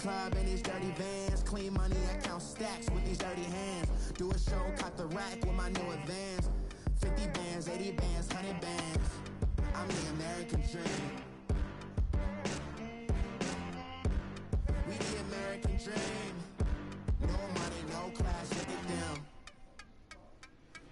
club in these dirty vans. Clean money, I count stacks with these dirty hands. Do a show, caught the rack with my new advance. 50 bands, 80 bands, 100 bands. I'm the American dream. We the American dream. No money, no class, look at them.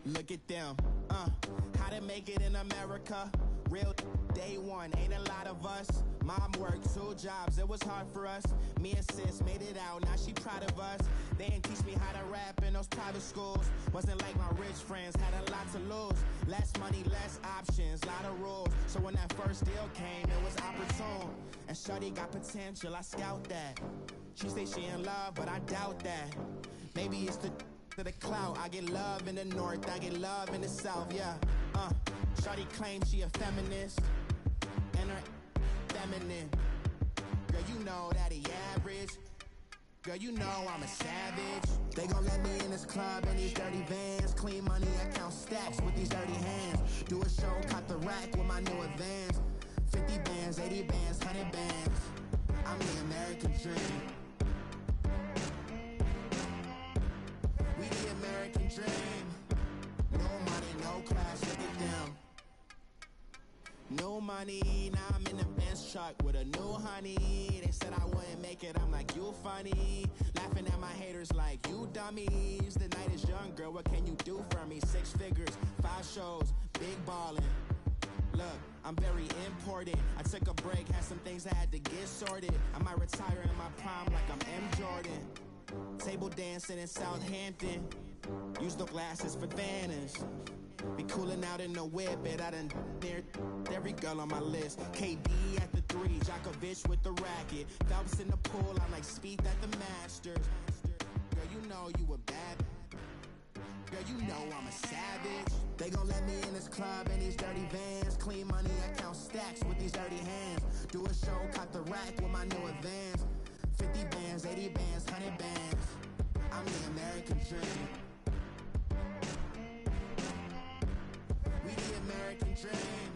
Look at them, how to make it in America. Real day one, ain't a lot of us. Mom worked 2 jobs, it was hard for us. Me and sis made it out, now she proud of us. They didn't teach me how to rap in those private schools. Wasn't like my rich friends, had a lot to lose. Less money, less options, lot of rules. So when that first deal came, it was opportune. And shorty got potential, I scout that. She say she in love, but I doubt that. Maybe it's the clout. I get love in the north, I get love in the south, yeah. Shorty claims she a feminist, and her feminine. Girl, you know that he average. Girl, you know I'm a savage. They gon' let me in this club in these dirty vans. Clean money, I count stacks with these dirty hands. Do a show, caught the rack with my new advance. 50 bands, 80 bands, 100 bands. I'm the American dream. We the American dream. No money, no class, look at them. No money, now I'm in the Benz truck with a new honey. They said I wouldn't make it, I'm like, you funny. Laughing at my haters like, you dummies. The night is young, girl, what can you do for me? 6 figures, 5 shows, big ballin'. Look, I'm very important. I took a break, had some things I had to get sorted. I might retire in my prime like I'm M. Jordan. Table dancing in Southampton. Use the glasses for Vanish. Be cooling out in the whip, but I done near every girl on my list. KD at the 3, Djokovic with the racket. Phelps in the pool, I'm like Speed at the Masters. Girl, you know you a bad. Girl, you know I'm a savage. They gon' let me in this club in these dirty vans. Clean money, I count stacks with these dirty hands. Do a show, caught the rack with my new advance. 50 bands, 80 bands, 100 bands. I'm the American dream. We the American dream.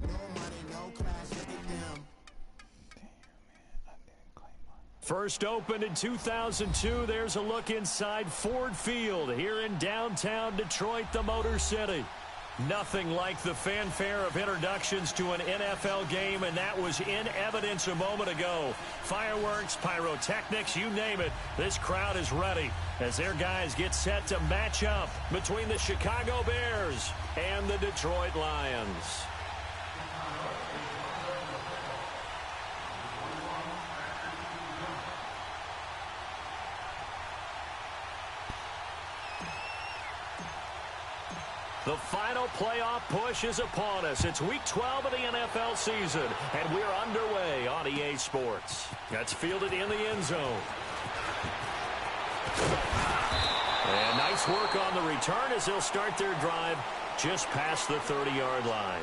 No money, no class, look at them. First opened in 2002, there's a look inside Ford Field here in downtown Detroit, the Motor City. Nothing like the fanfare of introductions to an NFL game, and that was in evidence a moment ago. Fireworks, pyrotechnics, you name it. This crowd is ready as their guys get set to match up between the Chicago Bears and the Detroit Lions. The final playoff push is upon us. It's Week 12 of the NFL season, and we're underway on EA Sports. That's fielded in the end zone. And nice work on the return as they'll start their drive just past the 30-yard line.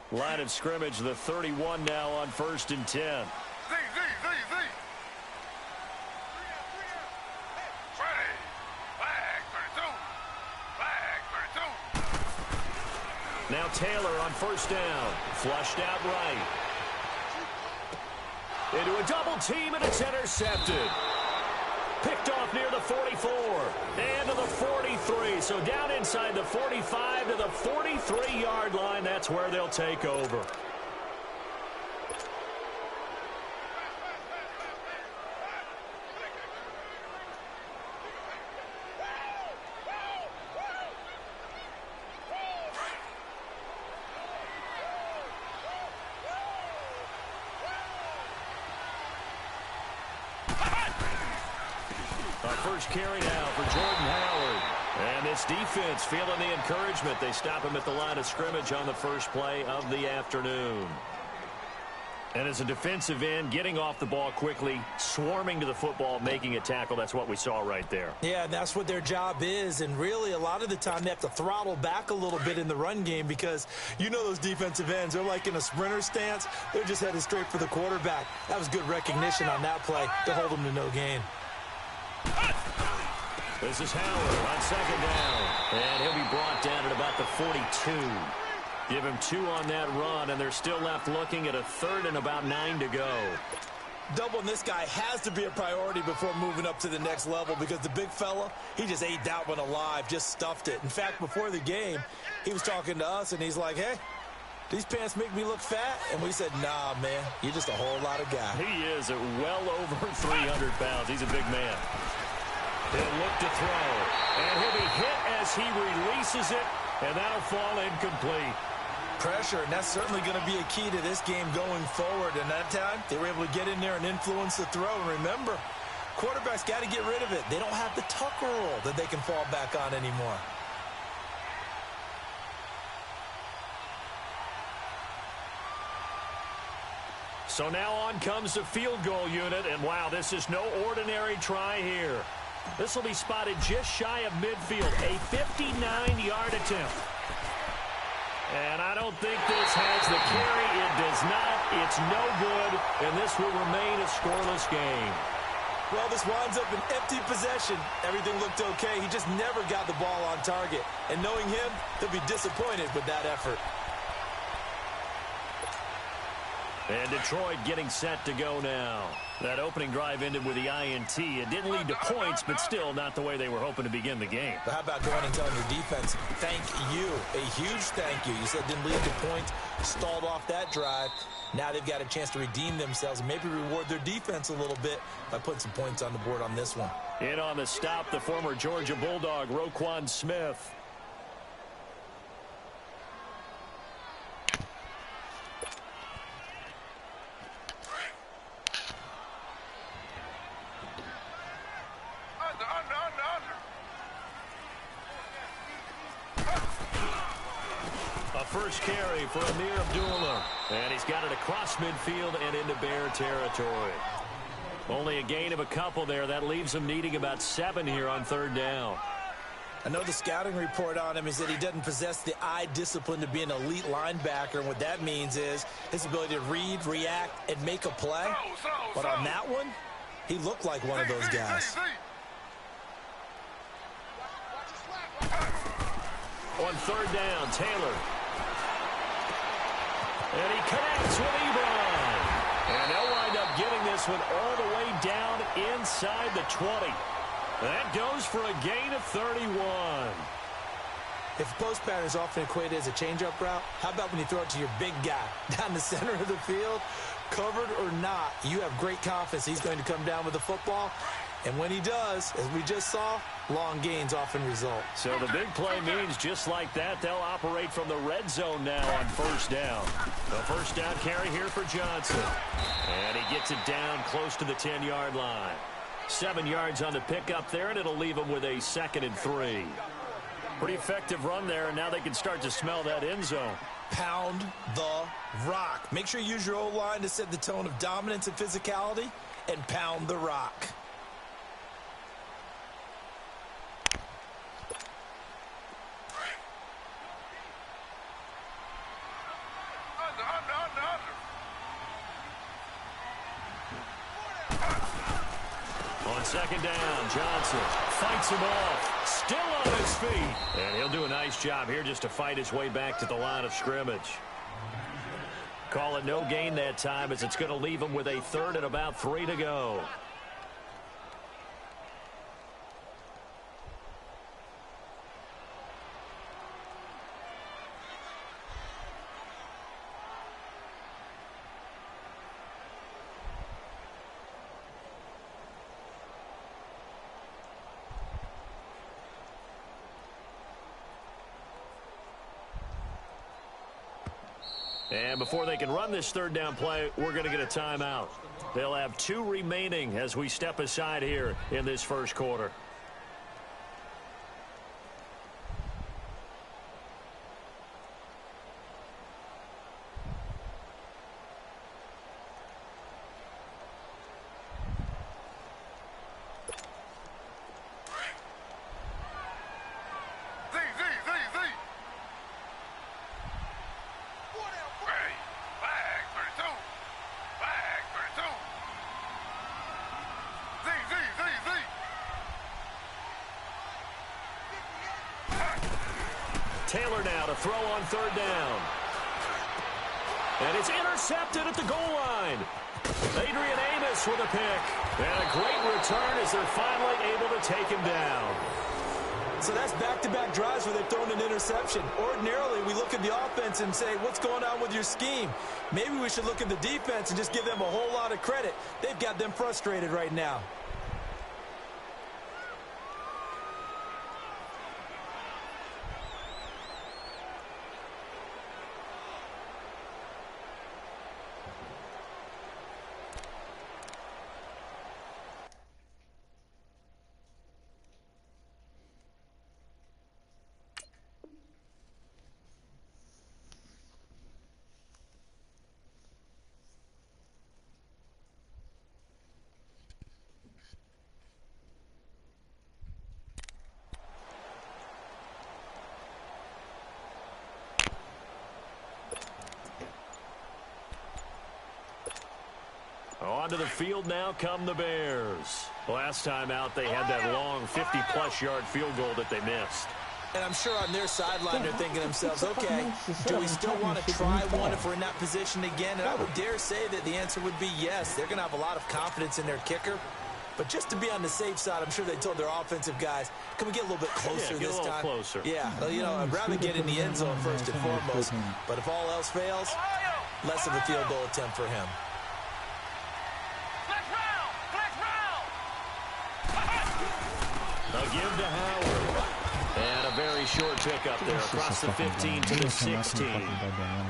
Line of scrimmage, the 31 now on 1st and 10. Now Taylor on 1st down. Flushed out right. Into a double team, and it's intercepted. Picked off near the 44 and to the 43. So down inside the 45 to the 43-yard line. That's where they'll take over. First carry now for Jordan Howard. And this defense feeling the encouragement. They stop him at the line of scrimmage on the first play of the afternoon. And as a defensive end, getting off the ball quickly, swarming to the football, making a tackle, that's what we saw right there. Yeah, that's what their job is. And really, a lot of the time, they have to throttle back a little bit in the run game because you know those defensive ends, they're like in a sprinter stance. They're just headed straight for the quarterback. That was good recognition on that play to hold them to no gain. This is Howard on second down. And he'll be brought down at about the 42. Give him 2 on that run, and they're still left looking at a 3rd and about 9 to go. Doubling this guy has to be a priority before moving up to the next level because the big fella, he just ate that one alive, just stuffed it. In fact, before the game, he was talking to us, and he's like, hey, these pants make me look fat? And we said, nah, man, you're just a whole lot of guy. He is at well over 300 pounds. He's a big man. He'll look to throw, and he'll be hit as he releases it, and that'll fall incomplete. Pressure, and that's certainly going to be a key to this game going forward. And that time, they were able to get in there and influence the throw. And remember, quarterbacks got to get rid of it. They don't have the tuck roll that they can fall back on anymore. So now on comes the field goal unit, and wow, this is no ordinary try here. This will be spotted just shy of midfield, a 59-yard attempt. And I don't think this has the carry. It does not. It's no good, and this will remain a scoreless game. Well, this winds up an empty possession. Everything looked okay. He just never got the ball on target. And knowing him, he'll be disappointed with that effort. And Detroit getting set to go now. That opening drive ended with the INT. It didn't lead to points, but still not the way they were hoping to begin the game. But how about going and telling your defense, thank you, a huge thank you. You said it didn't lead to points, stalled off that drive. Now they've got a chance to redeem themselves and maybe reward their defense a little bit by putting some points on the board on this one. In on the stop, the former Georgia Bulldog, Roquan Smith. First carry for Amir Abdullah. And he's got it across midfield and into Bear territory. Only a gain of a couple there. That leaves him needing about 7 here on 3rd down. I know the scouting report on him is that he doesn't possess the eye discipline to be an elite linebacker. And what that means is his ability to read, react, and make a play. But on that one, he looked like one of those guys. On 3rd down, Taylor. And he connects with Ebron. And they'll wind up getting this one all the way down inside the 20. That goes for a gain of 31. If post pattern is often equated as a change-up route, how about when you throw it to your big guy down the center of the field? Covered or not, you have great confidence he's going to come down with the football. And when he does, as we just saw, long gains often result. So the big play means just like that, they'll operate from the red zone now on 1st down. The 1st down carry here for Johnson. And he gets it down close to the 10-yard line. 7 yards on the pickup there, and it'll leave him with a 2nd and 3. Pretty effective run there, and now they can start to smell that end zone. Pound the rock. Make sure you use your O-line to set the tone of dominance and physicality, and pound the rock. On 2nd down, Johnson fights him off, still on his feet. And he'll do a nice job here just to fight his way back to the line of scrimmage. Call it no gain that time as it's going to leave him with a 3rd and about 3 to go. And before they can run this 3rd down play, we're going to get a timeout. They'll have 2 remaining as we step aside here in this 1st quarter. Taylor now to throw on third down. And it's intercepted at the goal line. Adrian Amos with a pick. And a great return as they're finally able to take him down. So that's back-to-back drives where they've thrown an interception. Ordinarily, we look at the offense and say, what's going on with your scheme? Maybe we should look at the defense and just give them a whole lot of credit. They've got them frustrated right now. Onto the field now come the Bears. Last time out, they had that long 50-plus yard field goal that they missed. And I'm sure on their sideline they're thinking to themselves, okay, do we still want to try one if we're in that position again? And I would dare say that the answer would be yes. They're going to have a lot of confidence in their kicker. But just to be on the safe side, I'm sure they told their offensive guys, can we get a little bit closer this time? Closer. Yeah, well, you know, I'd rather get in the end zone first and foremost. But if all else fails, less of a field goal attempt for him. They'll give to Howard. And a very short pickup there across the 15 to the 16.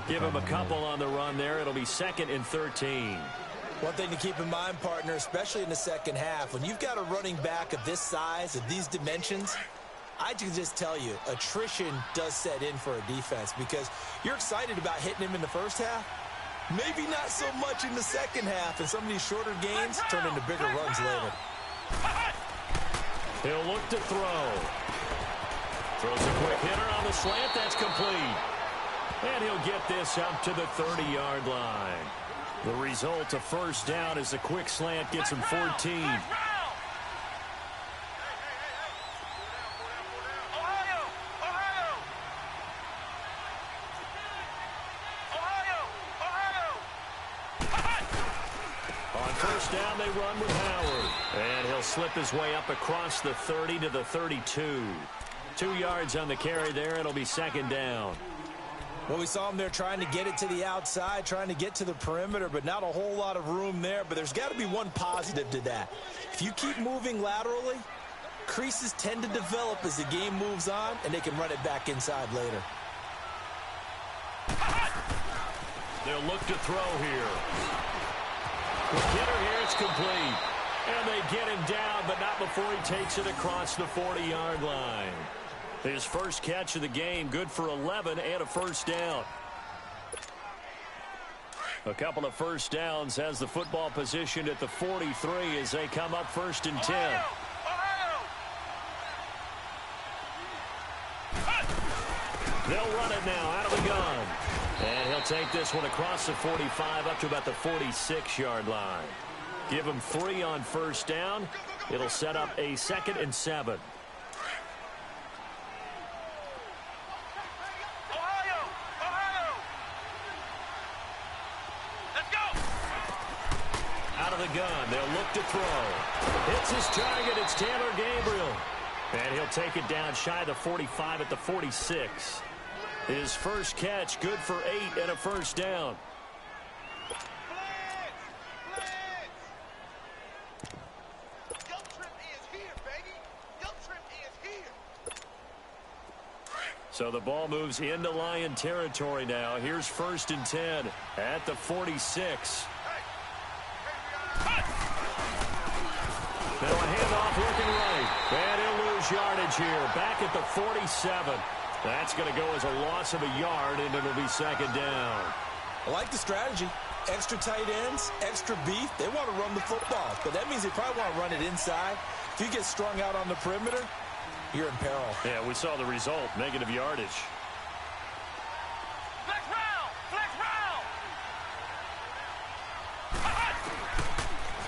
Give him a couple on the run there. It'll be 2nd and 13. One thing to keep in mind, partner, especially in the second half, when you've got a running back of this size, of these dimensions, I can just tell you, attrition does set in for a defense because you're excited about hitting him in the first half. Maybe not so much in the second half, and some of these shorter gains turn into bigger runs later. He'll look to throw. Throws a quick hitter on the slant. That's complete. And he'll get this up to the 30-yard line. The result, a first down as the quick slant gets him 14. On first down, they run with Howard. And he'll slip his way up across the 30 to the 32. 2 yards on the carry there. It'll be 2nd down. Well, we saw him there trying to get it to the outside, trying to get to the perimeter, but not a whole lot of room there. But there's got to be one positive to that. If you keep moving laterally, creases tend to develop as the game moves on, and they can run it back inside later. They'll look to throw here. The hitter here, it's complete. And they get him down, but not before he takes it across the 40-yard line. His first catch of the game, good for 11 and a first down. A couple of first downs has the football positioned at the 43 as they come up 1st and 10. They'll run it now out of the gun. And he'll take this one across the 45 up to about the 46-yard line. Give him 3 on first down. It'll set up a 2nd and 7. Out of the gun, they'll look to throw. Hits his target, it's Taylor Gabriel. And he'll take it down shy of the 45 at the 46. His first catch, good for 8 and a first down. So the ball moves into Lion territory now. Here's 1st and 10 at the 46. Now a handoff looking right. And he'll lose yardage here. Back at the 47. That's going to go as a loss of a yard, and it'll be 2nd down. I like the strategy. Extra tight ends, extra beef. They want to run the football, but that means they probably want to run it inside. If you get strung out on the perimeter, you're in peril. Yeah, we saw the result, negative yardage. Flex round! Flex round!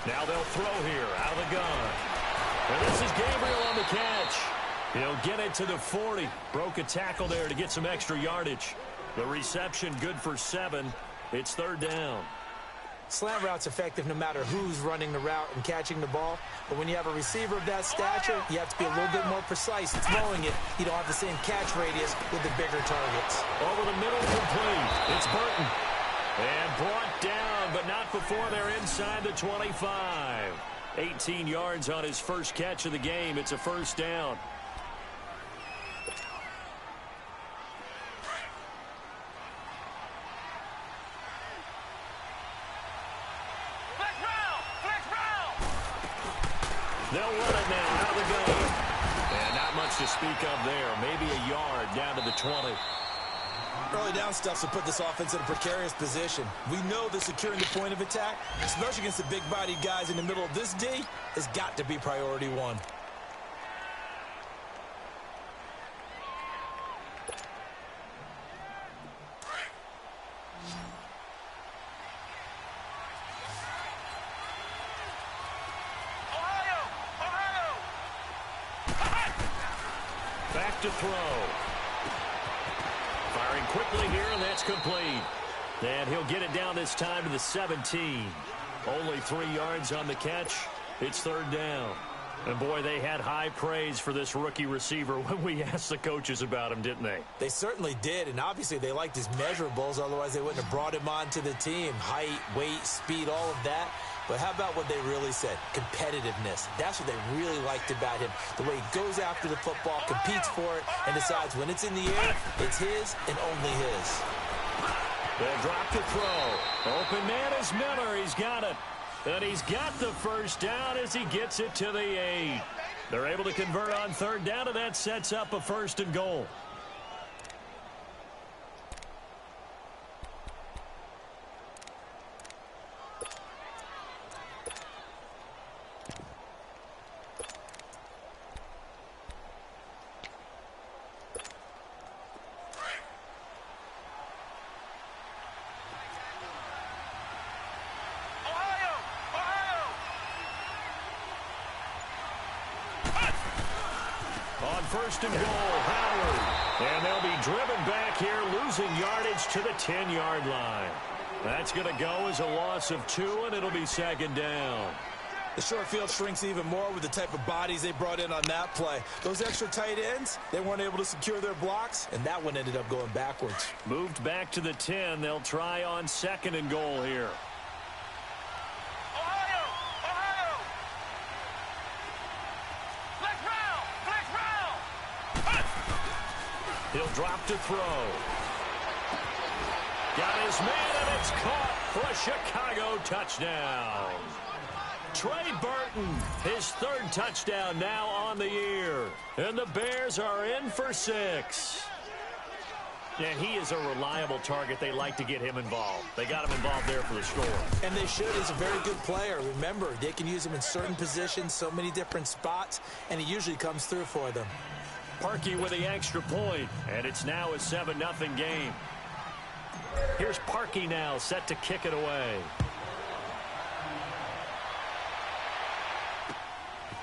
Now they'll throw here out of the gun. And this is Gabriel on the catch. He'll get it to the 40. Broke a tackle there to get some extra yardage. The reception good for 7. It's third down. Slant route's effective no matter who's running the route and catching the ball. But when you have a receiver of that stature, you have to be a little bit more precise throwing it. You don't have the same catch radius with the bigger targets. Over the middle, complete. It's Burton. And brought down, but not before they're inside the 25. 18 yards on his first catch of the game. It's a first down. They'll run it now out of the gun. And not much to speak of there. Maybe a yard down to the 20. Early down stuff to put this offense in a precarious position. We know that securing the point of attack, especially against the big-bodied guys in the middle of this D, has got to be priority one. Back to throw. Firing quickly here, and that's complete. And he'll get it down this time to the 17. Only 3 yards on the catch. It's third down. And, boy, they had high praise for this rookie receiver when we asked the coaches about him, didn't they? They certainly did, and obviously they liked his measurables. Otherwise, they wouldn't have brought him onto the team. Height, weight, speed, all of that. But how about what they really said? Competitiveness. That's what they really liked about him. The way he goes after the football, competes for it, and decides when it's in the air, it's his and only his. They'll drop to throw. Open man is Miller. He's got it. And he's got the first down as he gets it to the 8. They're able to convert on third down, and that sets up a first and goal. First and goal, Howard. And they'll be driven back here, losing yardage to the 10-yard line. That's going to go as a loss of 2, and it'll be second down. The short field shrinks even more with the type of bodies they brought in on that play. Those extra tight ends, they weren't able to secure their blocks, and that one ended up going backwards. Moved back to the 10. They'll try on second and goal here. He'll drop to throw. Got his man, and it's caught for a Chicago touchdown. Trey Burton, his third touchdown now on the year. And the Bears are in for 6. And he is a reliable target. They like to get him involved. They got him involved there for the score. And they should. He's a very good player. Remember, they can use him in certain positions, so many different spots, and he usually comes through for them. Parkey with the extra point, and it's now a 7-0 game. Here's Parkey now, set to kick it away.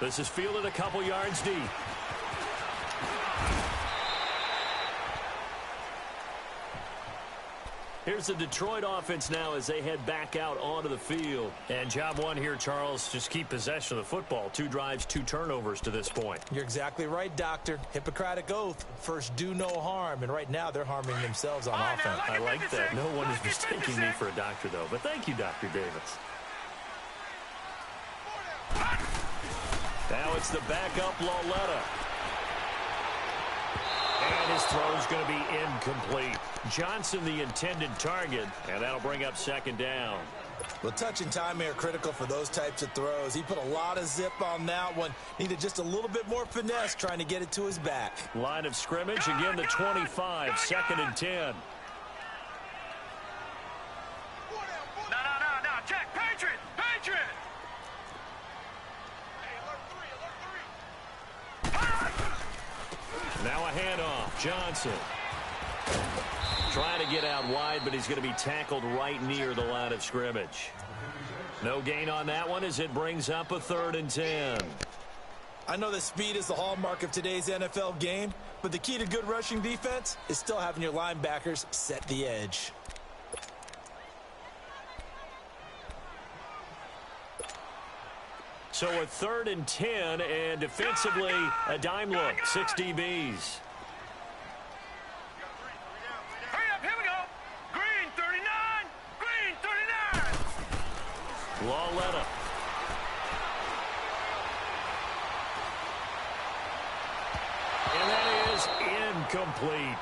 This is fielded a couple yards deep. Here's the Detroit offense now as they head back out onto the field. And job one here, Charles, just keep possession of the football. 2 drives, 2 turnovers to this point. You're exactly right, Doctor. Hippocratic oath. First, do no harm. And right now, they're harming themselves on offense. I like that. No one is mistaking me for a doctor, though. But thank you, Dr. Davis. Now it's the backup Lauletta. And his throw is going to be incomplete. Johnson the intended target, and that'll bring up second down. Well, touch and time are critical for those types of throws. He put a lot of zip on that one. Needed just a little bit more finesse trying to get it to his back. Line of scrimmage, again the 25, second and 10. No, check, Patriot! Now a handoff, Johnson. Trying to get out wide, but he's going to be tackled right near the line of scrimmage. No gain on that one as it brings up a 3rd and 10. I know that speed is the hallmark of today's NFL game, but the key to good rushing defense is still having your linebackers set the edge. So a 3rd and 10, and defensively, a dime look, 6 DBs. Hurry up, here we go. Green 39, green 39. Lawletta. And that is incomplete.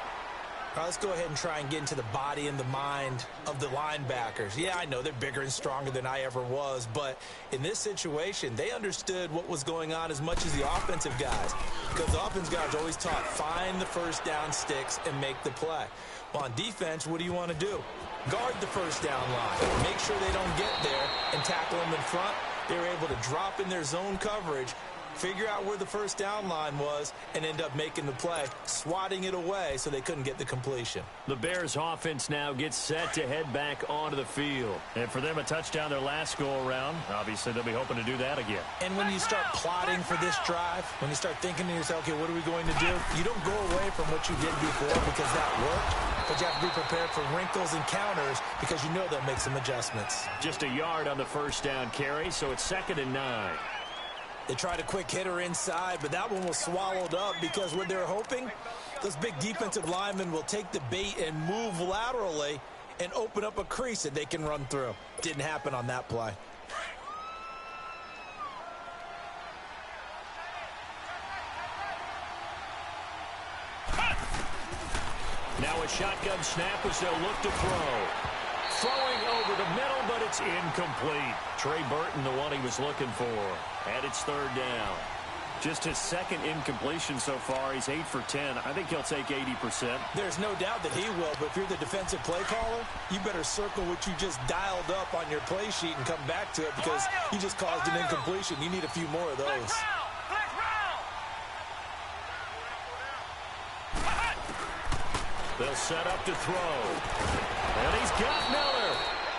All right, let's go ahead and try and get into the body and the mind of the linebackers. Yeah, I know they're bigger and stronger than I ever was, but in this situation, they understood what was going on as much as the offensive guys, because the offensive guys are always taught, find the first down sticks and make the play. Well, on defense, what do you want to do? Guard the first down line. Make sure they don't get there and tackle them in front. They were able to drop in their zone coverage, figure out where the first down line was, and end up making the play, swatting it away so they couldn't get the completion. The Bears offense now gets set to head back onto the field. And for them, a touchdown their last go-around. Obviously, they'll be hoping to do that again. And when you start plotting for this drive, when you start thinking to yourself, okay, what are we going to do? You don't go away from what you did before because that worked, but you have to be prepared for wrinkles and counters because you know they'll make some adjustments. Just a yard on the first down carry, so it's 2nd and 9. They tried a quick hitter inside, but that one was swallowed up because what they're hoping, those big defensive linemen will take the bait and move laterally and open up a crease that they can run through. Didn't happen on that play. Now a shotgun snap as they'll look to throw. Throwing over the middle, but it's incomplete. Trey Burton, the one he was looking for. And it's 3rd down. Just his 2nd incompletion so far. He's 8 for 10. I think he'll take 80%. There's no doubt that he will, but if you're the defensive play caller, you better circle what you just dialed up on your play sheet and come back to it because you just caused an incompletion. You need a few more of those. They'll set up to throw. And he's got Miller.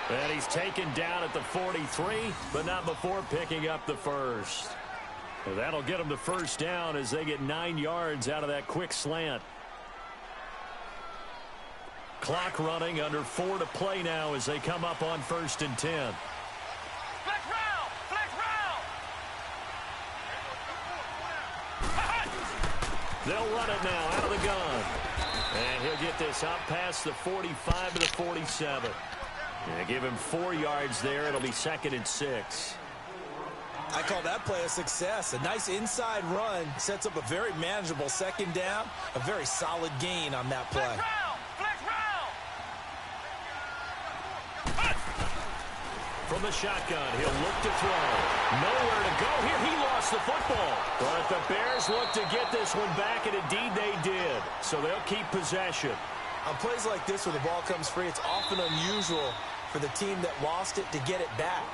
And he's taken down at the 43, but not before picking up the first. And that'll get them to first down as they get 9 yards out of that quick slant. Clock running, under 4 to play now as they come up on 1st and 10. Flex round! Flex round! They'll run it now out of the gun. And he'll get this up past the 45 to the 47. And give him 4 yards there. It'll be 2nd and 6. I call that play a success. A nice inside run sets up a very manageable 2nd down. A very solid gain on that play. Flex round! Flex round! From the shotgun, he'll look to throw. Nowhere to go here. He lost the football. But the Bears look to get this one back, and indeed they did. So they'll keep possession. On plays like this where the ball comes free, it's often unusual for the team that lost it to get it back.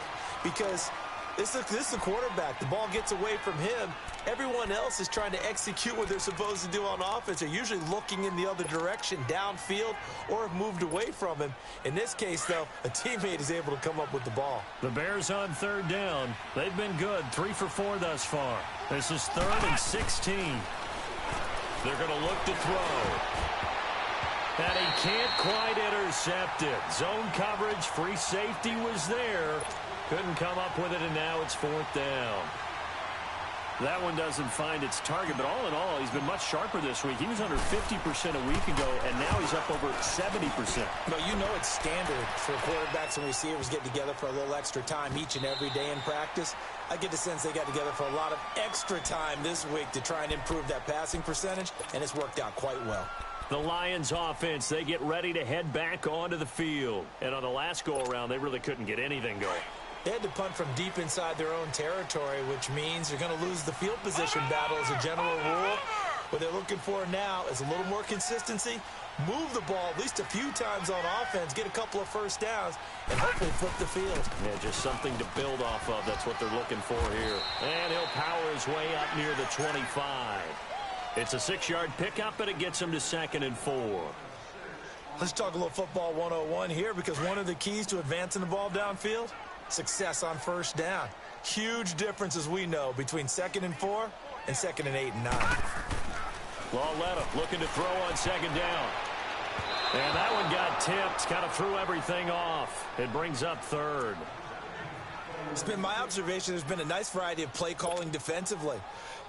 Because this is the quarterback. The ball gets away from him. Everyone else is trying to execute what they're supposed to do on offense. They're usually looking in the other direction, downfield, or have moved away from him. In this case, though, a teammate is able to come up with the ball. The Bears on 3rd down. They've been good, 3 for 4 thus far. This is 3rd and 16. They're going to look to throw. And he can't quite intercept it. Zone coverage, free safety was there. Couldn't come up with it, and now it's 4th down. That one doesn't find its target, but all in all, he's been much sharper this week. He was under 50% a week ago, and now he's up over 70%. But you know it's standard for quarterbacks and receivers getting together for a little extra time each and every day in practice. I get the sense they got together for a lot of extra time this week to try and improve that passing percentage, and it's worked out quite well. The Lions offense, they get ready to head back onto the field. And on the last go-around, they really couldn't get anything going. They had to punt from deep inside their own territory, which means you're going to lose the field position battle as a general rule. What they're looking for now is a little more consistency, move the ball at least a few times on offense, get a couple of first downs, and hopefully flip the field. Yeah, just something to build off of. That's what they're looking for here. And he'll power his way up near the 25. It's a 6-yard pickup, and it gets him to 2nd and 4. Let's talk a little football 101 here, because one of the keys to advancing the ball downfield, success on first down. Huge difference, as we know, between 2nd and 4 and 2nd and 8 and 9. Lauletta looking to throw on 2nd down. And that one got tipped, kind of threw everything off. It brings up 3rd. It's been my observation there's been a nice variety of play calling defensively.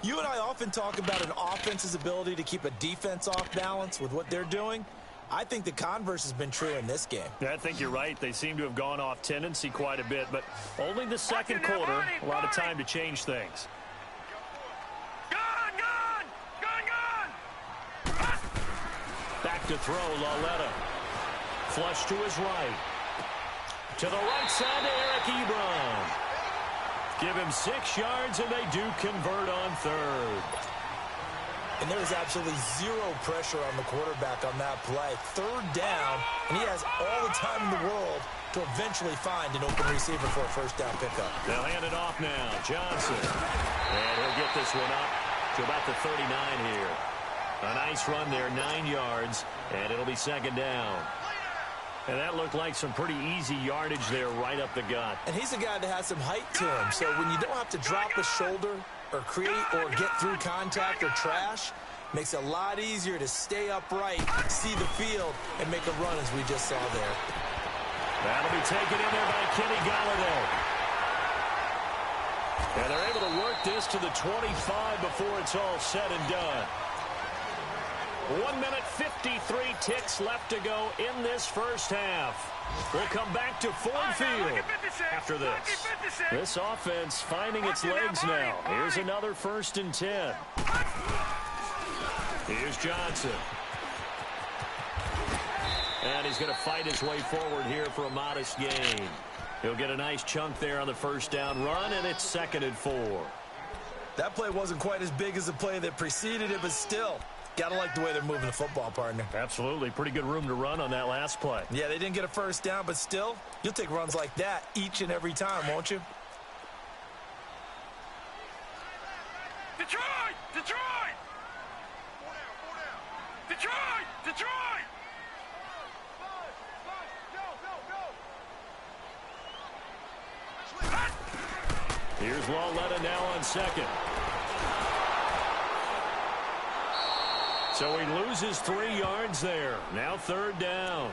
You and I often talk about an offense's ability to keep a defense off balance with what they're doing. I think the converse has been true in this game. Yeah, I think you're right. They seem to have gone off tendency quite a bit, but only the 2nd quarter, a lot of time to change things. Back to throw, Lauletta. Flush to his right. To the right side to Eric Ebron. Give him 6 yards, and they do convert on 3rd. And there is absolutely zero pressure on the quarterback on that play. 3rd down, and he has all the time in the world to eventually find an open receiver for a 1st down pickup. They'll hand it off now. Johnson. And he'll get this one up to about the 39 here. A nice run there, 9 yards, and it'll be 2nd down. And that looked like some pretty easy yardage there right up the gut. And he's a guy that has some height to him, so when you don't have to drop a shoulder or create or get through contact or trash, makes it a lot easier to stay upright, see the field, and make a run as we just saw there. That'll be taken in there by Kenny Golladay. And they're able to work this to the 25 before it's all said and done. 1 minute, 53 ticks left to go in this 1st half. We'll come back to Ford Field after this. This offense finding its legs now. Here's another 1st and 10. Here's Johnson. And he's going to fight his way forward here for a modest gain. He'll get a nice chunk there on the 1st down run, and it's 2nd and 4. That play wasn't quite as big as the play that preceded it, but still, gotta like the way they're moving the football, partner. Absolutely. Pretty good room to run on that last play. Yeah, they didn't get a 1st down, but still, you'll take runs like that each and every time, won't you? Detroit! Detroit! Detroit! Detroit! Here's Lauletta now on 2nd. So he loses 3 yards there. Now 3rd down.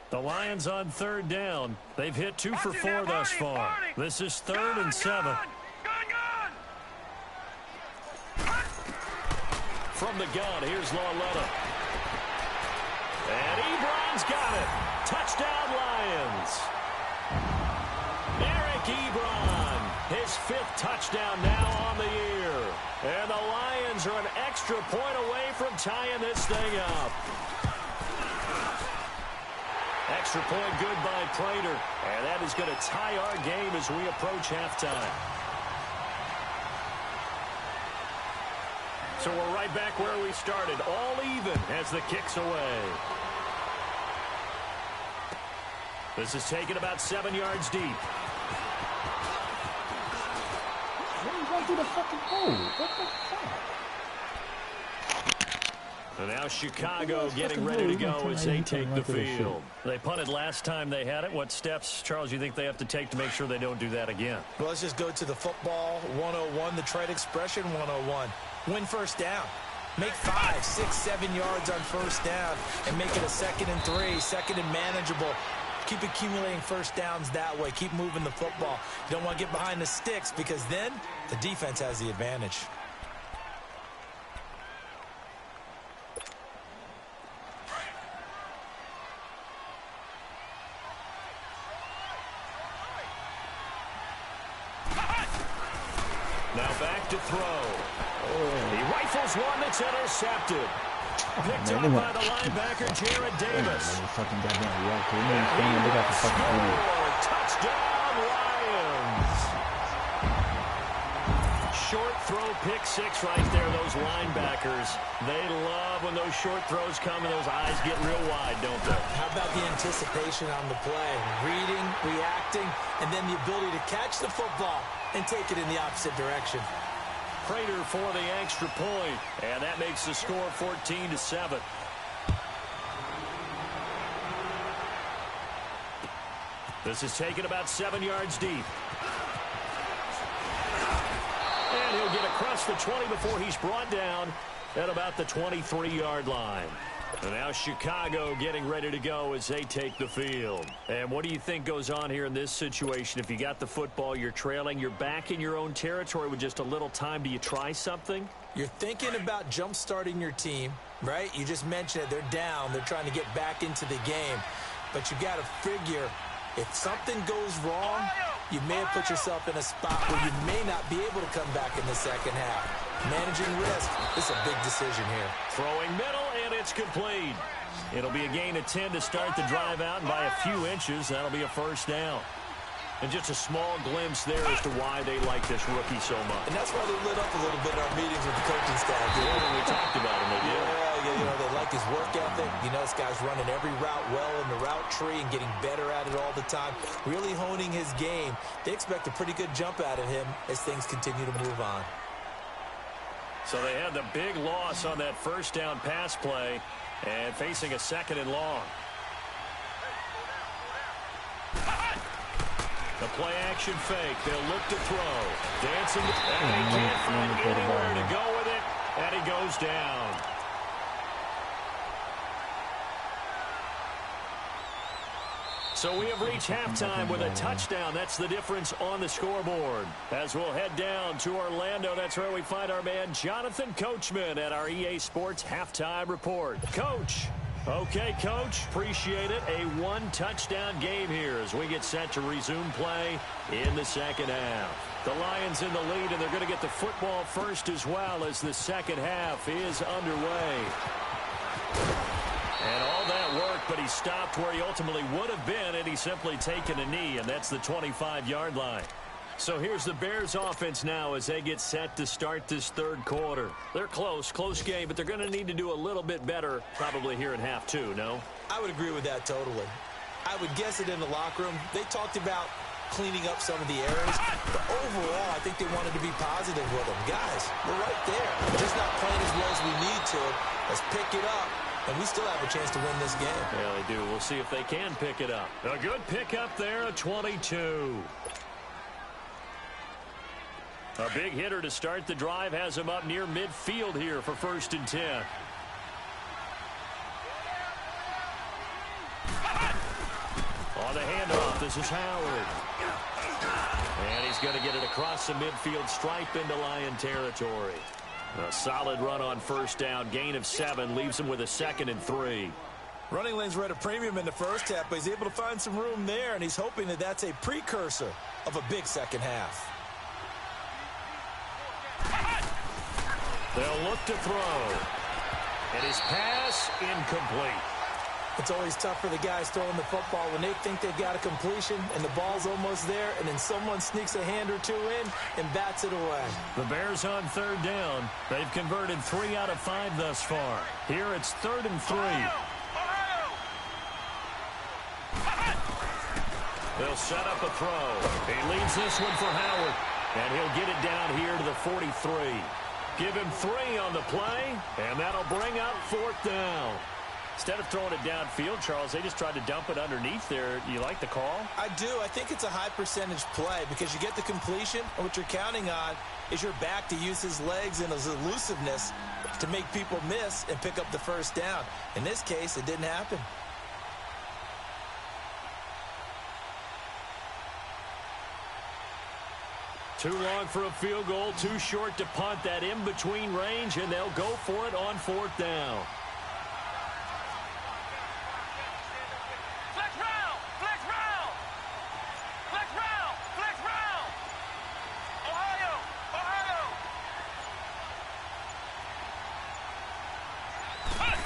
The Lions on 3rd down. They've hit 2 for 4 thus far. This is 3rd and 7. From the gun, here's Lauletta. And Ebron's got it. Touchdown, Lions. Eric Ebron, his 5th touchdown now on the year. And the Lions are an extra point away from tying this thing up. Extra point good by Prater. And that is going to tie our game as we approach halftime. So we're right back where we started, all even as the kick's away. This is taken about 7 yards deep. What are you going to do the fucking hole? What the fuck? And now Chicago getting ready to go as they take the field. They punted last time they had it. What steps, Charles, you think they have to take to make sure they don't do that again? Well, let's just go to the football 101, the trade expression 101. Win 1st down. Make 5, 6, 7 yards on 1st down and make it a 2nd and 3, 2nd and manageable. Keep accumulating 1st downs that way. Keep moving the football. You don't want to get behind the sticks because then the defense has the advantage. Now back to throw. He rifles one that's intercepted. Picked up by the linebacker, Jared Davis. Touchdown, Lions. Short throw, pick 6 right there, those linebackers. They love when those short throws come and those eyes get real wide, don't they? How about the anticipation on the play? Reading, reacting, and then the ability to catch the football and take it in the opposite direction. Prater for the extra point, and that makes the score 14-7. This is taken about 7 yards deep. And he'll get across the 20 before he's brought down at about the 23-yard line. And now Chicago getting ready to go as they take the field. And what do you think goes on here in this situation? If you got the football, you're trailing, you're back in your own territory with just a little time. Do you try something? You're thinking about jump-starting your team, right? You just mentioned it. They're down. They're trying to get back into the game. But you got to figure, if something goes wrong, you may have put yourself in a spot where you may not be able to come back in the second half. Managing risk is a big decision here. Throwing middle, and it's complete. It'll be a gain of 10 to start the drive out, and by a few inches, that'll be a first down. And just a small glimpse there as to why they like this rookie so much. And that's why they lit up a little bit in our meetings with the coaching staff. When we talked about him, they did. Yeah, they like his work ethic. You know, this guy's running every route well in the route tree and getting better at it all the time. Really honing his game. They expect a pretty good jump out of him as things continue to move on. So they had the big loss on that first down pass play and facing a second and long. The play action fake. They'll look to throw. Dancing. And he can't find anywhere to go with it. And he goes down. So we have reached halftime with a touchdown. That's the difference on the scoreboard. As we'll head down to Orlando, that's where we find our man Jonathan Coachman at our EA Sports Halftime Report. Coach. Okay, Coach. Appreciate it. A one-touchdown game here as we get set to resume play in the second half. The Lions in the lead, and they're going to get the football first as well as the second half is underway. And all that work, but he stopped where he ultimately would have been, and he's simply taken a knee, and that's the 25-yard line. So here's the Bears offense now as they get set to start this third quarter. They're close game, but they're going to need to do a little bit better probably here in half two, no? I would agree with that totally. I would guess it in the locker room. They talked about cleaning up some of the errors, but overall, I think they wanted to be positive with them. Guys, we're right there. We're just not playing as well as we need to. Let's pick it up. And we still have a chance to win this game. Yeah, they do. We'll see if they can pick it up. A good pickup there, a 22. A big hitter to start the drive has him up near midfield here for 1st and 10. On the handoff, this is Howard. And he's going to get it across the midfield stripe into Lion territory. A solid run on first down. Gain of 7 leaves him with a 2nd and 3. Running lanes were at a premium in the first half, but he's able to find some room there, and he's hoping that that's a precursor of a big second half. They'll look to throw. And his pass incomplete. It's always tough for the guys throwing the football when they think they've got a completion and the ball's almost there, and then someone sneaks a hand or two in and bats it away. The Bears on 3rd down. They've converted 3 out of 5 thus far. Here it's 3rd and 3. They'll set up a throw. He leads this one for Howard, and he'll get it down here to the 43. Give him 3 on the play, and that'll bring up 4th down. Instead of throwing it downfield, Charles, they just tried to dump it underneath there. You like the call? I do. I think it's a high percentage play because you get the completion, and what you're counting on is your back to use his legs and his elusiveness to make people miss and pick up the first down. In this case, it didn't happen. Too long for a field goal, too short to punt. That in-between range, and they'll go for it on 4th down.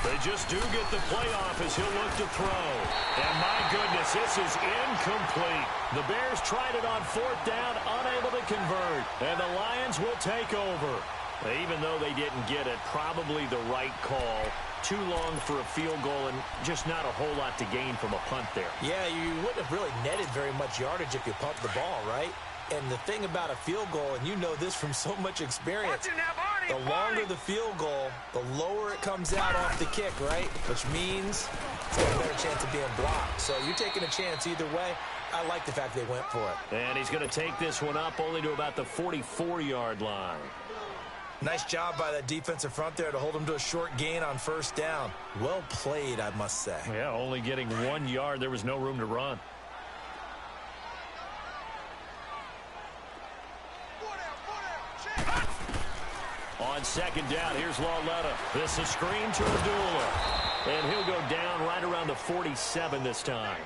They just do get the playoff as he'll look to throw. And my goodness, this is incomplete. The Bears tried it on 4th down, unable to convert. And the Lions will take over. Even though they didn't get it, probably the right call. Too long for a field goal and just not a whole lot to gain from a punt there. Yeah, you wouldn't have really netted very much yardage if you pumped the ball, right? And the thing about a field goal, and you know this from so much experience, the longer the field goal, the lower it comes out off the kick, right? Which means it's got a better chance of being blocked. So you're taking a chance either way. I like the fact they went for it. And he's going to take this one up only to about the 44-yard line. Nice job by that defensive front there to hold him to a short gain on first down. Well played, I must say. Yeah, only getting 1 yard. There was no room to run. On second down, here's Lauletta. This is a screen to Abdullah. And he'll go down right around the 47 this time.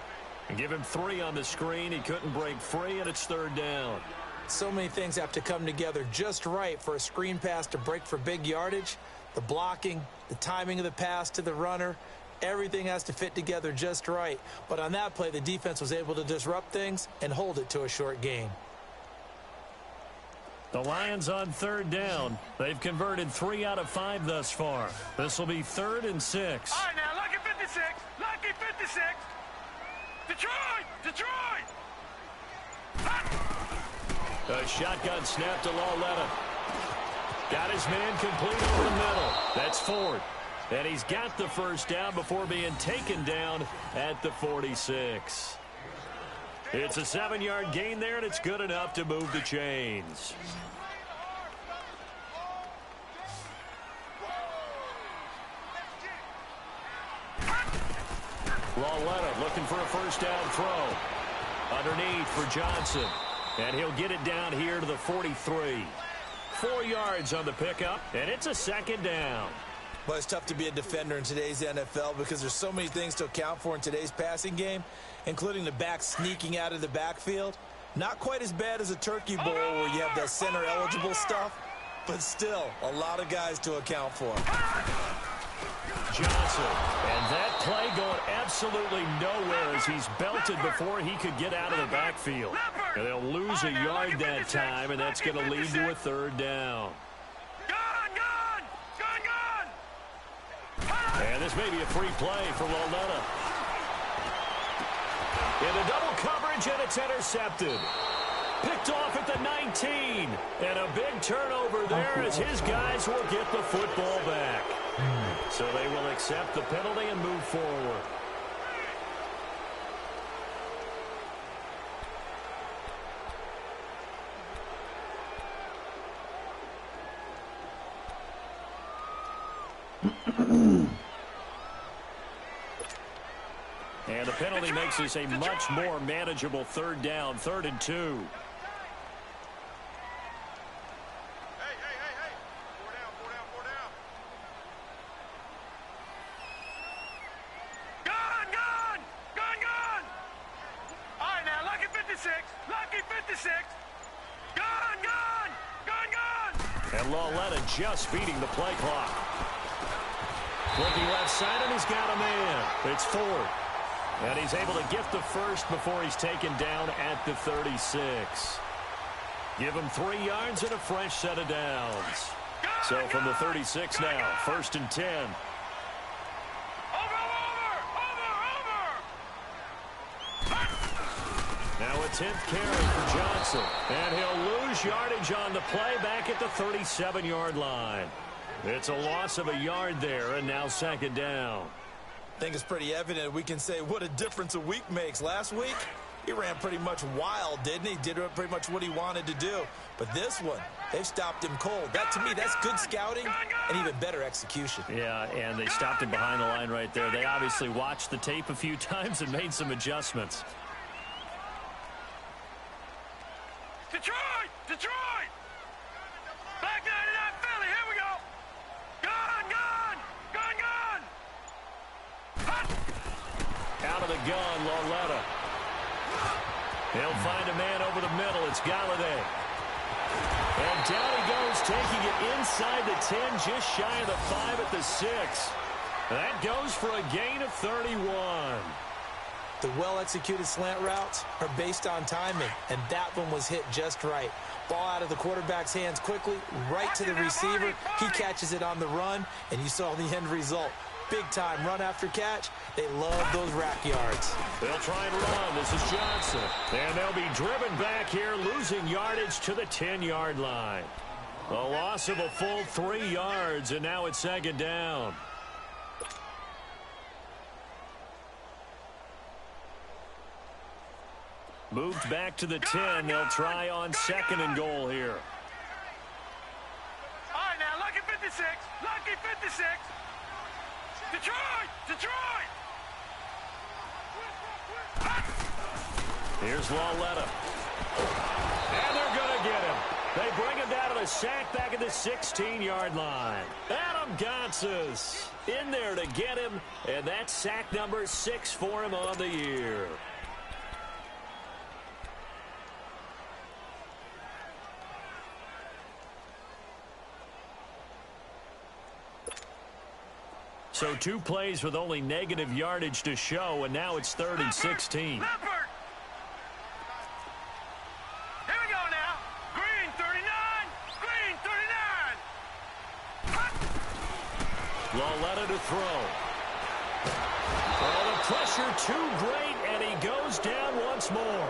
And give him 3 on the screen. He couldn't break free, and it's third down. So many things have to come together just right for a screen pass to break for big yardage. The blocking, the timing of the pass to the runner, everything has to fit together just right. But on that play, the defense was able to disrupt things and hold it to a short gain. The Lions on third down. They've converted 3 out of 5 thus far. This will be 3rd and 6. All right, now, lucky 56. Lucky 56. Detroit! Detroit! A shotgun snap to Lauletta. Got his man complete over the middle. That's Ford. And he's got the first down before being taken down at the 46. It's a 7-yard gain there, and it's good enough to move the chains. Lauletta looking for a first down throw. Underneath for Johnson. And he'll get it down here to the 43. 4 yards on the pickup, and it's a second down. Well, it's tough to be a defender in today's NFL because there's so many things to account for in today's passing game, including the back sneaking out of the backfield. Not quite as bad as a turkey bowl where you have that center-eligible stuff, but still a lot of guys to account for. Johnson, and that play going absolutely nowhere as he's belted before he could get out of the backfield. And they'll lose a yard that time, and that's going to lead to a third down. And this may be a free play for Lauletta. Into double coverage, and it's intercepted. Picked off at the 19. And a big turnover there as his guys will get the football back. So they will accept the penalty and move forward. And the penalty makes this a much more manageable third down, 3rd and 2. And Lauletta just beating the play clock. Looking left side, and he's got a man. It's Ford. And he's able to get the first before he's taken down at the 36. Give him 3 yards and a fresh set of downs. So from the 36 now, 1st and 10. Now a 10th carry for Johnson. And he'll lose yardage on the play back at the 37-yard line. It's a loss of a yard there, and now 2nd down. I think it's pretty evident we can say what a difference a week makes. Last week, he ran pretty much wild, didn't he? Did pretty much what he wanted to do. But this one, they've stopped him cold. That, to me, that's good scouting and even better execution. Yeah, and they stopped him behind the line right there. They obviously watched the tape a few times and made some adjustments. Detroit! Detroit! Back 99 Philly, here we go! Gun, gun! Gun, gun! Out of the gun, Lauletta. He'll find a man over the middle. It's Galladay. And down he goes, taking it inside the 10, just shy of the 5 at the 6. That goes for a gain of 31. The well-executed slant routes are based on timing, and that one was hit just right. Ball out of the quarterback's hands quickly, right to the receiver. He catches it on the run, and you saw the end result. Big-time run after catch. They love those rack yards. They'll try and run. This is Johnson. And they'll be driven back here, losing yardage to the 10-yard line. A loss of a full 3 yards, and now it's 2nd down. Moved back to the 10. They'll try on 2nd and goal here. All right, now, lucky 56. Lucky 56. Detroit! Detroit! Here's Lauletta. And they're going to get him. They bring him down to the sack back at the 16-yard line. Adam Gotsis in there to get him, and that's sack number 6 for him on the year. So 2 plays with only negative yardage to show, and now it's 3rd and 16. Leopard! Here we go now. Green 39. Green 39. Lauletta to throw. Oh, the pressure too great, and he goes down once more.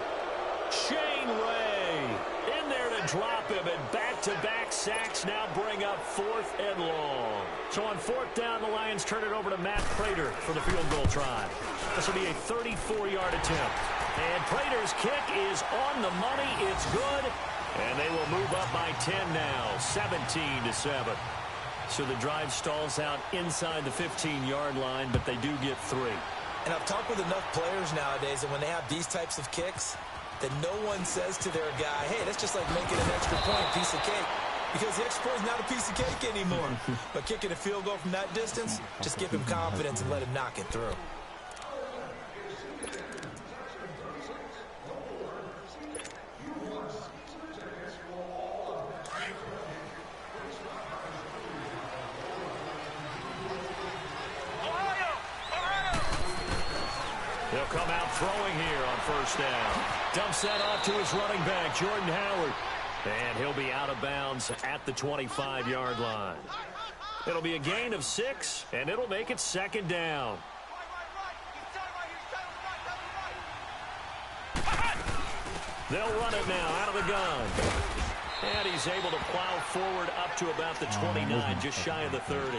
Shane Ray in there to drop him, and back-to-back sacks now bring up 4th and long. So on 4th down, the Lions turn it over to Matt Prater for the field goal try. This will be a 34-yard attempt. And Prater's kick is on the money. It's good. And they will move up by 10 now, 17-7. So the drive stalls out inside the 15-yard line, but they do get 3. And I've talked with enough players nowadays that when they have these types of kicks, that no one says to their guy, hey, that's just like making an extra point, piece of cake. Because the extra point is not a piece of cake anymore. But kicking a field goal from that distance, just give him confidence and let him knock it through. He'll come out throwing here on 1st down. Dumps that off to his running back, Jordan Howard. And he'll be out of bounds at the 25-yard line. It'll be a gain of 6, and it'll make it 2nd down. They'll run it now out of the gun. And he's able to plow forward up to about the 29, just shy of the 30.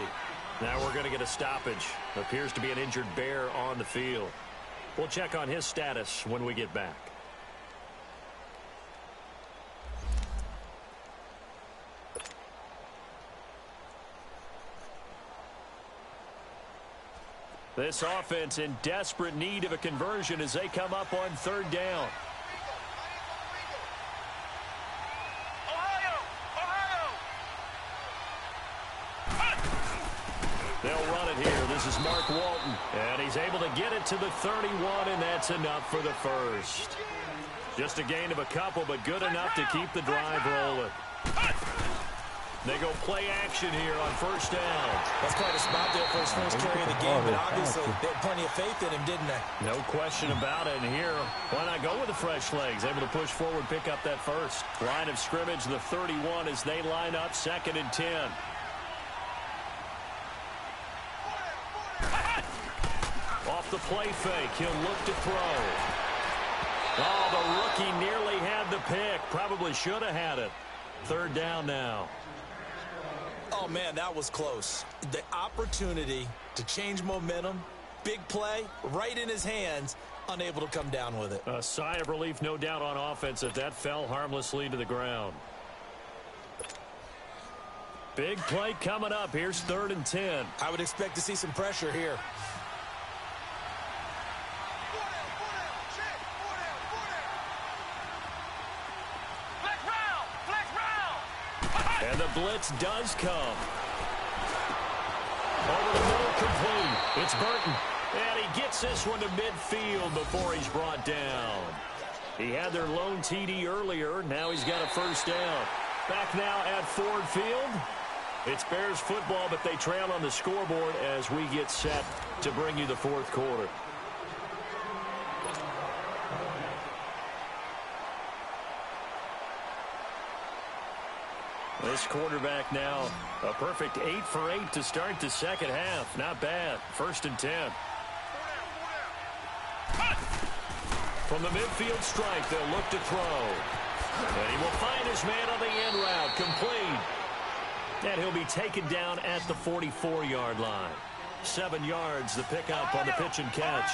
Now we're going to get a stoppage. Appears to be an injured Bear on the field. We'll check on his status when we get back. This offense in desperate need of a conversion as they come up on 3rd down. They'll run it here. This is Mark Walton. And he's able to get it to the 31, and that's enough for the first. Just a gain of a couple, but good enough to keep the drive rolling. They go play action here on 1st down. That's quite a spot there for his first carry of the game, but obviously they had plenty of faith in him, didn't they? No question about it. And here, why not go with the fresh legs? Able to push forward, pick up that first. Line of scrimmage, the 31 as they line up 2nd and 10. Off the play fake, he'll look to throw. Oh, the rookie nearly had the pick. Probably should have had it. 3rd down now. Oh, man, that was close. The opportunity to change momentum, big play, right in his hands, unable to come down with it. A sigh of relief, no doubt, on offense that that fell harmlessly to the ground. Big play coming up. Here's 3rd and 10. I would expect to see some pressure here. And the blitz does come. Over the middle, complete. It's Burton. And he gets this one to midfield before he's brought down. He had their lone TD earlier. Now he's got a 1st down. Back now at Ford Field. It's Bears football, but they trail on the scoreboard as we get set to bring you the 4th quarter. This quarterback now, a perfect 8 for 8 to start the 2nd half. Not bad. 1st and 10. From the midfield strike, they'll look to throw. And he will find his man on the end route. Complete. And he'll be taken down at the 44-yard line. 7 yards, the pickup on the pitch and catch.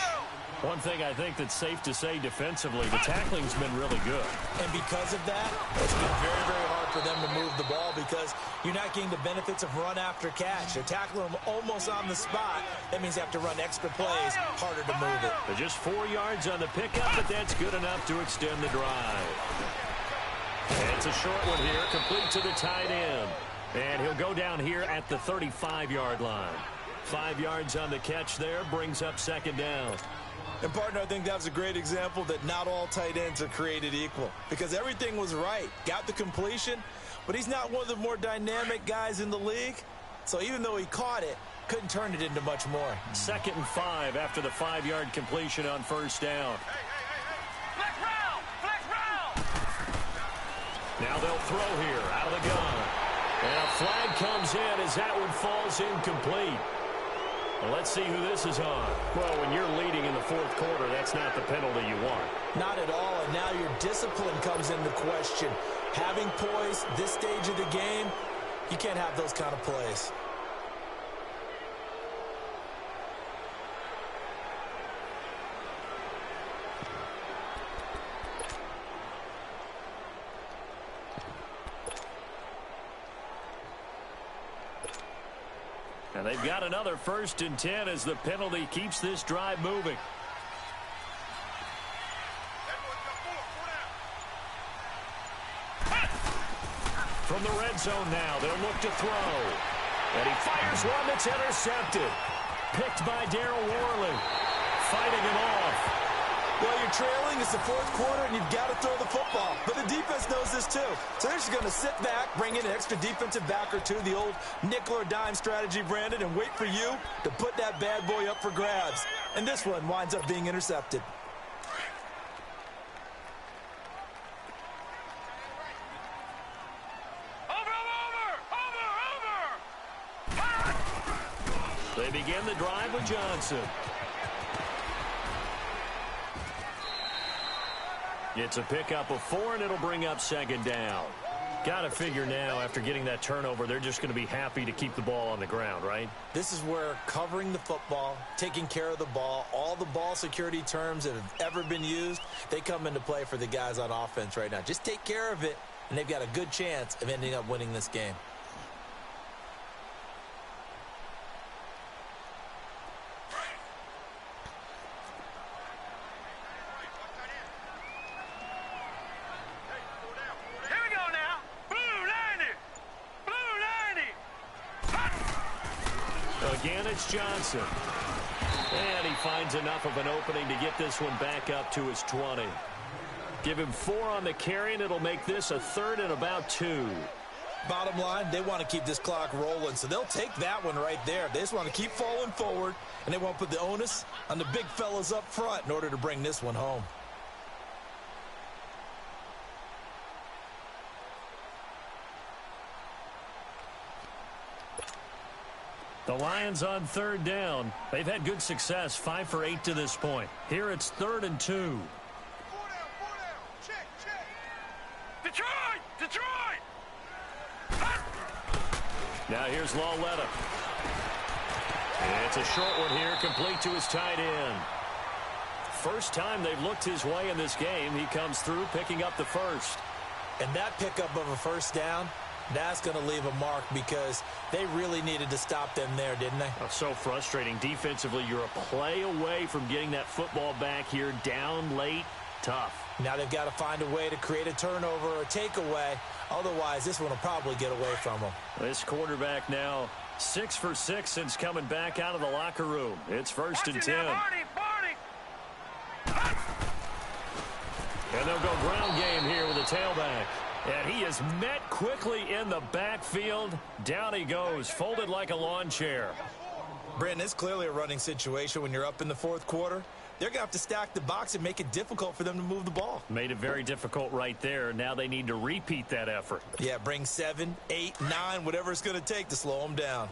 One thing I think that's safe to say defensively, the tackling's been really good. And because of that, it's been very, very hard for them to move the ball because you're not getting the benefits of run after catch. They're tackling them almost on the spot. That means they have to run extra plays, harder to move it. But just 4 yards on the pickup, but that's good enough to extend the drive. And it's a short one here, complete to the tight end. And he'll go down here at the 35-yard line. 5 yards on the catch there, brings up second down. And, partner, I think that was a great example that not all tight ends are created equal because everything was right. Got the completion, but he's not one of the more dynamic guys in the league. So even though he caught it, couldn't turn it into much more. 2nd and 5 after the 5-yard completion on first down. Flex round! Flex round! Now they'll throw here out of the gun. And a flag comes in as that one falls incomplete. Well, let's see who this is on. Well, when you're leading in the 4th quarter, that's not the penalty you want. Not at all, and now your discipline comes into question. Having poise this stage of the game, you can't have those kind of plays. And they've got another 1st and 10 as the penalty keeps this drive moving. From the red zone now, they'll look to throw. And he fires one that's intercepted. Picked by Darryl Worley. Fighting him off. Well, you're trailing. It's the 4th quarter, and you've got to throw the football. But the defense knows this, too. So they're just going to sit back, bring in an extra defensive back or two, the old nickel or dime strategy, Brandon, and wait for you to put that bad boy up for grabs. And this one winds up being intercepted. They begin the drive with Johnson. It's a pickup of 4, and it'll bring up second down. Got to figure now, after getting that turnover, they're just going to be happy to keep the ball on the ground, right? This is where covering the football, taking care of the ball, all the ball security terms that have ever been used, they come into play for the guys on offense right now. Just take care of it, and they've got a good chance of ending up winning this game. Again, it's Johnson. And he finds enough of an opening to get this one back up to his 20. Give him 4 on the carry, and it'll make this a 3rd and about 2. Bottom line, they want to keep this clock rolling, so they'll take that one right there. They just want to keep falling forward, and they want to put the onus on the big fellas up front in order to bring this one home. The Lions on 3rd down. They've had good success, 5 for 8 to this point. Here it's 3rd and 2. 4 down. Check. Detroit! Now here's Lawletta. It's a short one here, complete to his tight end. First time they've looked his way in this game. He comes through, picking up the 1st. And that pickup of a 1st down, that's going to leave a mark because they really needed to stop them there, didn't they? Oh, so frustrating. Defensively, you're a play away from getting that football back here, down late, tough. Now they've got to find a way to create a turnover or a takeaway. Otherwise, this one will probably get away from them. This quarterback now 6 for 6 since coming back out of the locker room. It's 1st and 10. Barney! And they'll go ground game here with a tailback. And he is met quickly in the backfield. Down he goes, folded like a lawn chair. Brandon, it's clearly a running situation when you're up in the 4th quarter. They're going to have to stack the box and make it difficult for them to move the ball. Made it very difficult right there. Now they need to repeat that effort. Yeah, bring 7, 8, 9, whatever it's going to take to slow them down.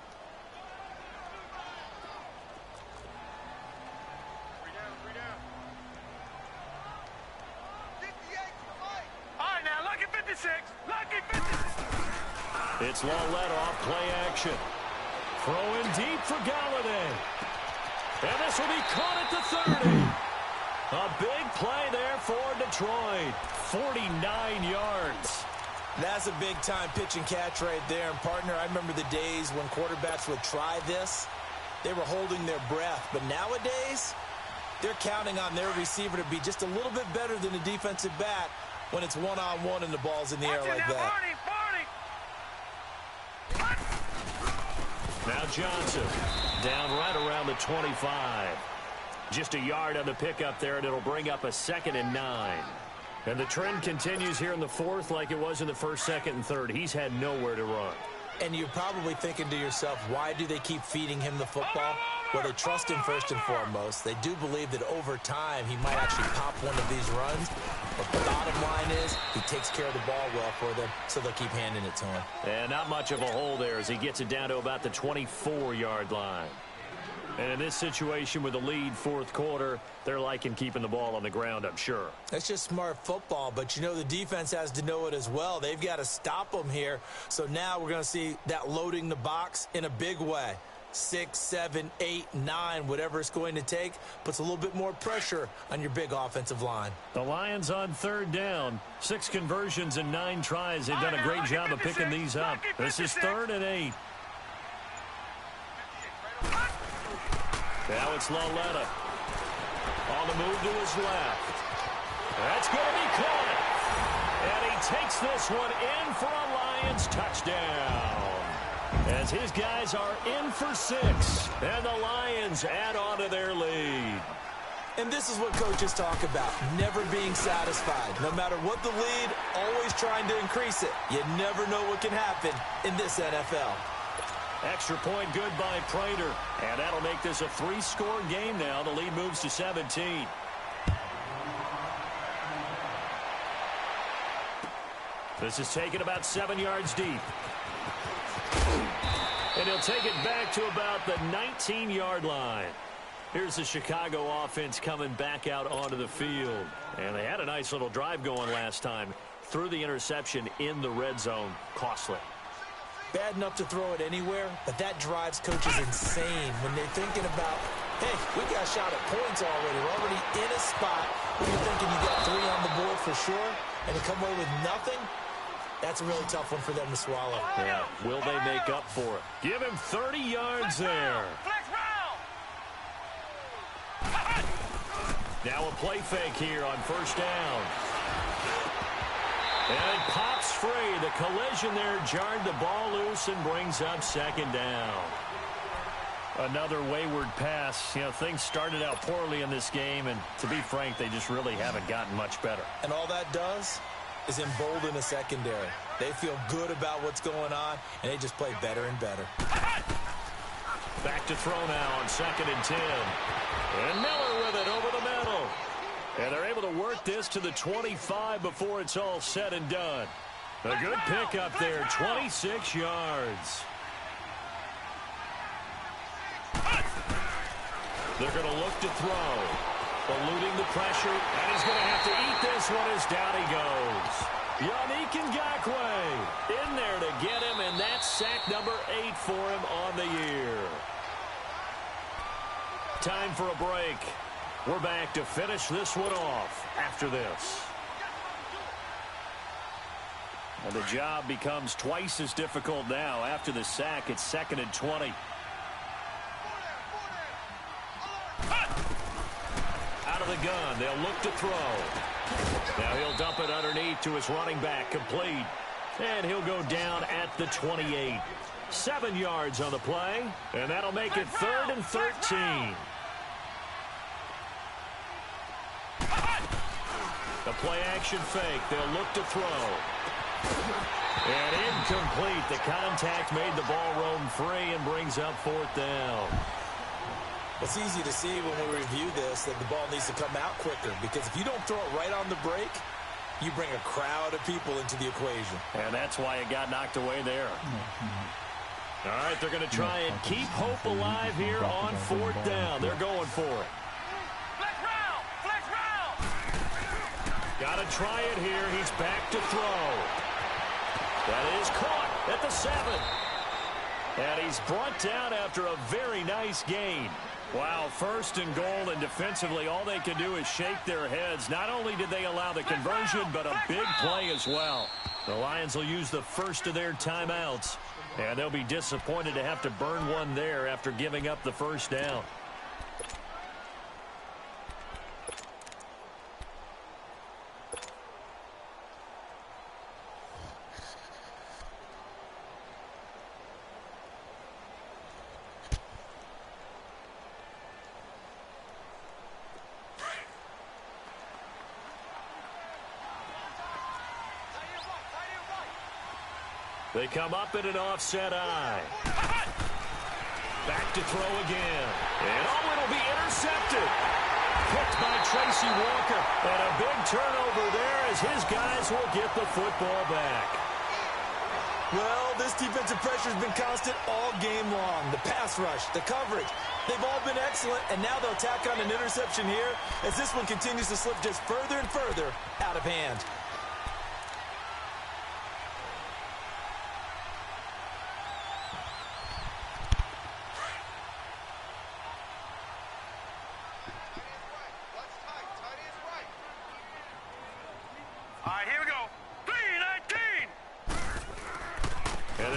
It's Lawletta off play action. Throw in deep for Galladay. And this will be caught at the 30. A big play there for Detroit. 49 yards. That's a big-time pitch and catch right there. And, partner, I remember the days when quarterbacks would try this. They were holding their breath. But nowadays, they're counting on their receiver to be just a little bit better than the defensive back when it's one-on-one and the ball's in the air like that. Now Johnson down right around the 25. Just a yard on the pickup there, and it'll bring up a 2nd and 9. And the trend continues here in the 4th like it was in the 1st, 2nd, and 3rd. He's had nowhere to run. And you're probably thinking to yourself, why do they keep feeding him the football? Well, they trust him first and foremost. They do believe that over time he might actually pop one of these runs. But the bottom line is he takes care of the ball well for them, so they'll keep handing it to him. And not much of a hole there as he gets it down to about the 24-yard line. And in this situation with the lead 4th quarter, they're liking keeping the ball on the ground, I'm sure. That's just smart football, but you know the defense has to know it as well. They've got to stop them here. So now we're going to see that loading the box in a big way. 6, 7, 8, 9, whatever it's going to take, puts a little bit more pressure on your big offensive line. The Lions on 3rd down. 6 conversions and 9 tries. They've done a great job of picking these up. This is 3rd and 8. Now it's Laletta. On the move to his left. That's going to be caught. And he takes this one in for a Lions touchdown. As his guys are in for 6. And the Lions add on to their lead. And this is what coaches talk about, never being satisfied. No matter what the lead, always trying to increase it. You never know what can happen in this NFL. Extra point good by Prater. And that'll make this a 3-score game now. The lead moves to 17. This is taken about 7 yards deep. And he'll take it back to about the 19-yard line. Here's the Chicago offense coming back out onto the field. And they had a nice little drive going last time. Threw the interception in the red zone. Costly. Bad enough to throw it anywhere, but that drives coaches insane when they're thinking about, hey, we got shot at points already. We're already in a spot where you're thinking you got 3 on the board for sure, and to come away with nothing, that's a really tough one for them to swallow. Yeah, will they make up for it? Give him 30 yards there. Now a play fake here on 1st down. And it pops free. The collision there jarred the ball loose and brings up 2nd down. Another wayward pass. You know, things started out poorly in this game, and to be frank, they just really haven't gotten much better. And all that does is embolden a secondary. They feel good about what's going on, and they just play better and better. Back to throw now on 2nd and 10. And Miller with it over the middle. And they're able to work this to the 25 before it's all said and done. A good pickup there, 26 yards. They're going to look to throw. Eluding the pressure, and he's going to have to eat this one as down he goes. Yannick Ngakoue in there to get him, and that's sack number 8 for him on the year. Time for a break. We're back to finish this one off after this. And the job becomes twice as difficult now. After the sack, it's 2nd and 20. Out of the gun, they'll look to throw. Now he'll dump it underneath to his running back, complete. And he'll go down at the 28. 7 yards on the play, and that'll make it 3rd and 13. The play-action fake. They'll look to throw. And incomplete. The contact made the ball roam free and brings up 4th down. It's easy to see when we review this that the ball needs to come out quicker, because if you don't throw it right on the break, you bring a crowd of people into the equation. And that's why it got knocked away there. All right, they're going to try and keep hope alive here on 4th down. They're going for it. Got to try it here. He's back to throw. That is caught at the 7. And he's brought down after a very nice gain. Wow, first and goal, and defensively all they can do is shake their heads. Not only did they allow the conversion, but a big play as well. The Lions will use the first of their timeouts, and they'll be disappointed to have to burn one there after giving up the first down. They come up in an offset eye. Back to throw again. And it'll be intercepted. Picked by Tracy Walker. And a big turnover there as his guys will get the football back. Well, this defensive pressure has been constant all game long. The pass rush, the coverage, they've all been excellent. And now they'll tack on an interception here as this one continues to slip just further and further out of hand.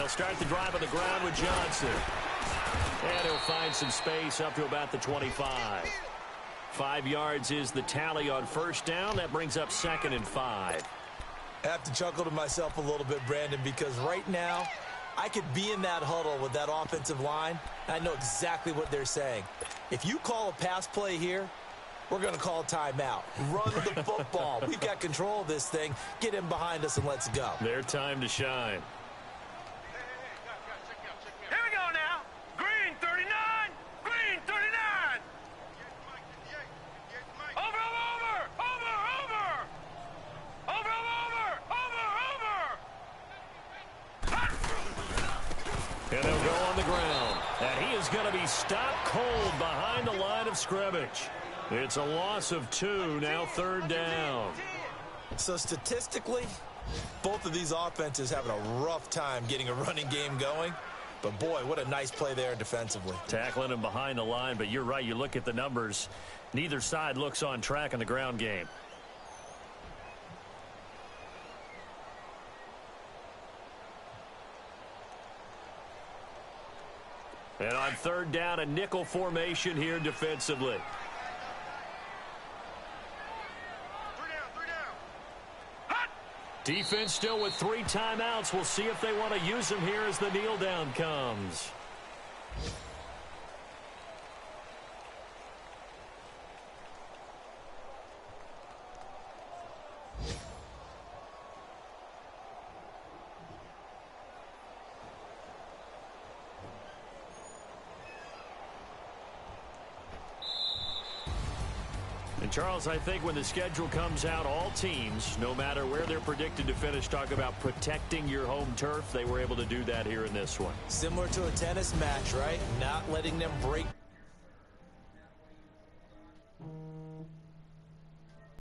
Start the drive on the ground with Johnson. And he'll find some space up to about the 25. 5 yards is the tally on first down. That brings up 2nd and 5. I have to chuckle to myself a little bit, Brandon, because right now I could be in that huddle with that offensive line, and I know exactly what they're saying. If you call a pass play here, we're going to call a timeout. Run the football. We've got control of this thing. Get him behind us and let's go. Their time to shine. And he'll go on the ground. And he is going to be stopped cold behind the line of scrimmage. It's a loss of 2, now 3rd down. So statistically, both of these offenses having a rough time getting a running game going. But boy, what a nice play there defensively. Tackling him behind the line, but you're right, you look at the numbers. Neither side looks on track in the ground game. And on 3rd down, a nickel formation here defensively. Defense still with 3 timeouts. We'll see if they want to use them here as the kneel down comes. And Charles, I think when the schedule comes out, all teams, no matter where they're predicted to finish, talk about protecting your home turf. They were able to do that here in this one. Similar to a tennis match, right? Not letting them break